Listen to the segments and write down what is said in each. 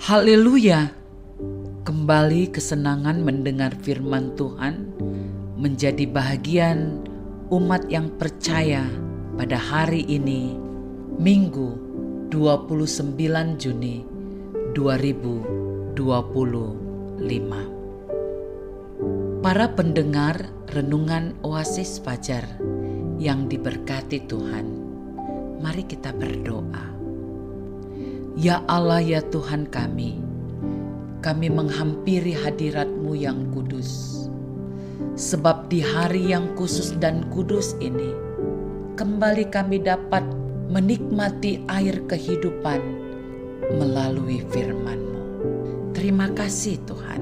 Haleluya! Kembali kesenangan mendengar firman Tuhan menjadi bahagian umat yang percaya pada hari ini, Minggu 29 Juni 2025. Para pendengar renungan Oasis Fajar yang diberkati Tuhan, mari kita berdoa. Ya Allah, ya Tuhan kami menghampiri hadirat-Mu yang kudus. Sebab di hari yang khusus dan kudus ini, kembali kami dapat menikmati air kehidupan melalui firman-Mu. Terima kasih Tuhan.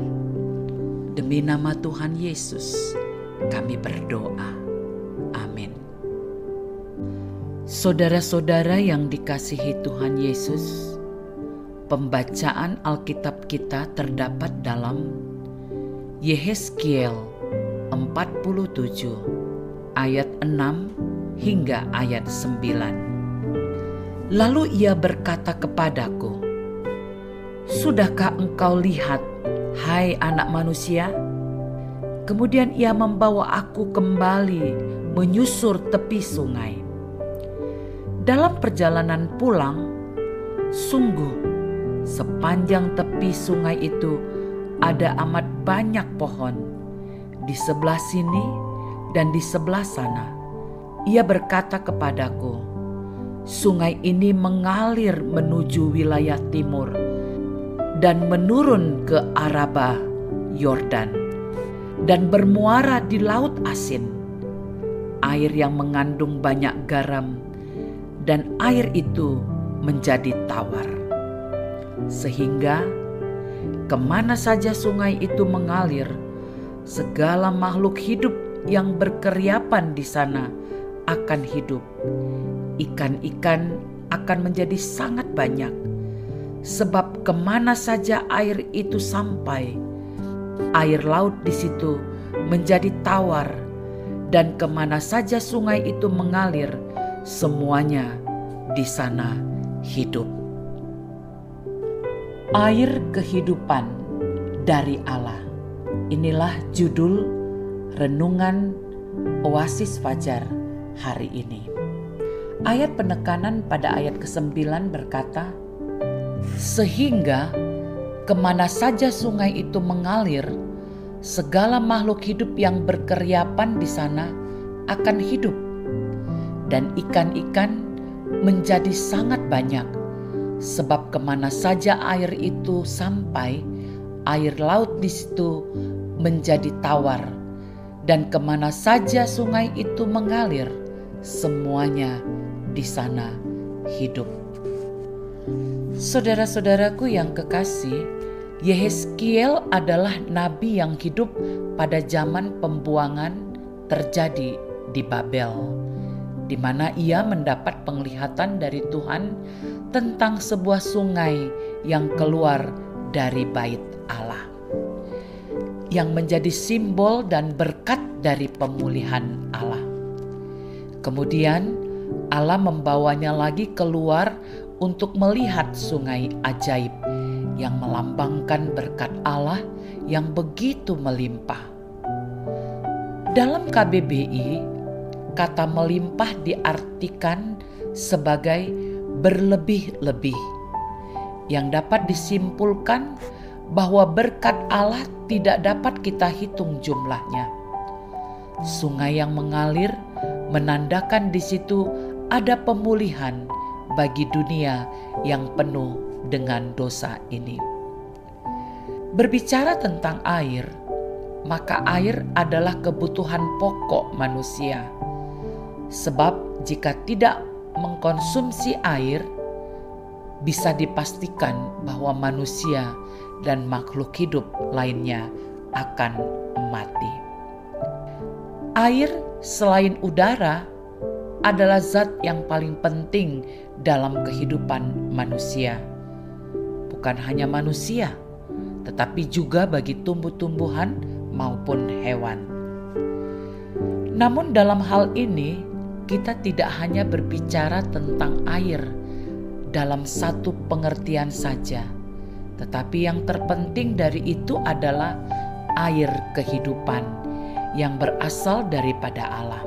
Demi nama Tuhan Yesus, kami berdoa. Amin. Saudara-saudara yang dikasihi Tuhan Yesus, pembacaan Alkitab kita terdapat dalam Yehezkiel 47 ayat 6 hingga ayat 9. Lalu ia berkata kepadaku, "Sudahkah engkau lihat, hai anak manusia?" Kemudian ia membawa aku kembali menyusur tepi sungai. Dalam perjalanan pulang, sungguh sepanjang tepi sungai itu ada amat banyak pohon, di sebelah sini dan di sebelah sana. Ia berkata kepadaku, "Sungai ini mengalir menuju wilayah timur dan menurun ke Arabah Yordan dan bermuara di Laut Asin, air yang mengandung banyak garam, dan air itu menjadi tawar. Sehingga kemana saja sungai itu mengalir, segala makhluk hidup yang berkeriapan di sana akan hidup. Ikan-ikan akan menjadi sangat banyak, sebab kemana saja air itu sampai, air laut di situ menjadi tawar, dan kemana saja sungai itu mengalir, semuanya di sana hidup." Air kehidupan dari Allah. Inilah judul renungan Oasis Fajar hari ini. Ayat penekanan pada ayat ke-9 berkata, "Sehingga kemana saja sungai itu mengalir, segala makhluk hidup yang berkeriapan di sana akan hidup, dan ikan-ikan menjadi sangat banyak. Sebab kemana saja air itu sampai, air laut di situ menjadi tawar, dan kemana saja sungai itu mengalir, semuanya di sana hidup." Saudara-saudaraku yang kekasih, Yehezkiel adalah nabi yang hidup pada zaman pembuangan terjadi di Babel, di mana ia mendapat penglihatan dari Tuhan tentang sebuah sungai yang keluar dari bait Allah, yang menjadi simbol dan berkat dari pemulihan Allah. Kemudian Allah membawanya lagi keluar untuk melihat sungai ajaib yang melambangkan berkat Allah yang begitu melimpah. Dalam KBBI, kata melimpah diartikan sebagai berlebih-lebih, yang dapat disimpulkan bahwa berkat Allah tidak dapat kita hitung jumlahnya. Sungai yang mengalir menandakan di situ ada pemulihan bagi dunia yang penuh dengan dosa ini. Berbicara tentang air, maka air adalah kebutuhan pokok manusia. Sebab jika tidak mengkonsumsi air, bisa dipastikan bahwa manusia dan makhluk hidup lainnya akan mati. Air selain udara adalah zat yang paling penting dalam kehidupan manusia. Bukan hanya manusia, tetapi juga bagi tumbuh-tumbuhan maupun hewan. Namun dalam hal ini, kita tidak hanya berbicara tentang air dalam satu pengertian saja, tetapi yang terpenting dari itu adalah air kehidupan yang berasal daripada Allah.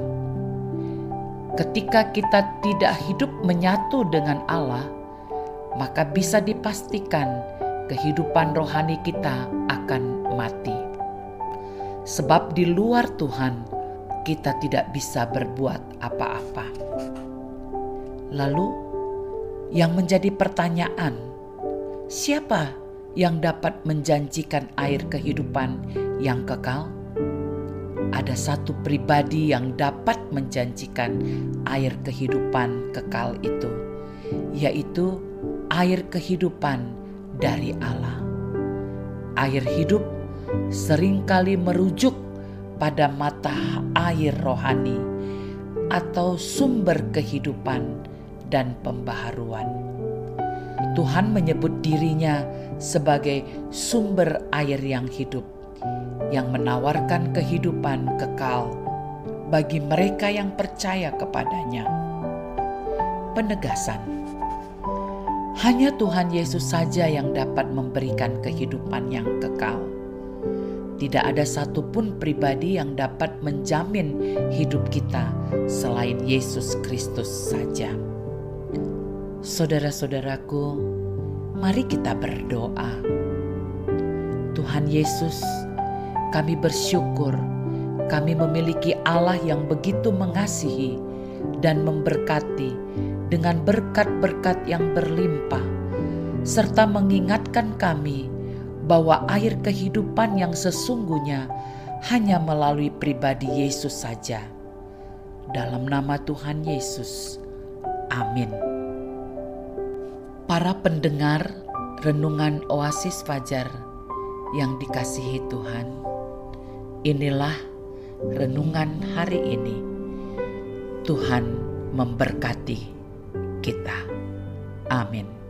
Ketika kita tidak hidup menyatu dengan Allah, maka bisa dipastikan kehidupan rohani kita akan mati. Sebab di luar Tuhan, kita tidak bisa berbuat apa-apa. Lalu, yang menjadi pertanyaan, siapa yang dapat menjanjikan air kehidupan yang kekal? Ada satu pribadi yang dapat menjanjikan air kehidupan kekal itu, yaitu air kehidupan dari Allah. Air hidup seringkali merujuk pada mata air rohani atau sumber kehidupan dan pembaharuan. Tuhan menyebut dirinya sebagai sumber air yang hidup, yang menawarkan kehidupan kekal bagi mereka yang percaya kepadanya. Penegasan: hanya Tuhan Yesus saja yang dapat memberikan kehidupan yang kekal. Tidak ada satupun pribadi yang dapat menjamin hidup kita selain Yesus Kristus saja. Saudara-saudaraku, mari kita berdoa. Tuhan Yesus, kami bersyukur kami memiliki Allah yang begitu mengasihi dan memberkati dengan berkat-berkat yang berlimpah, serta mengingatkan kami bahwa air kehidupan yang sesungguhnya hanya melalui pribadi Yesus saja. Dalam nama Tuhan Yesus, amin. Para pendengar renungan Oasis Fajar yang dikasihi Tuhan, inilah renungan hari ini. Tuhan memberkati kita. Amin.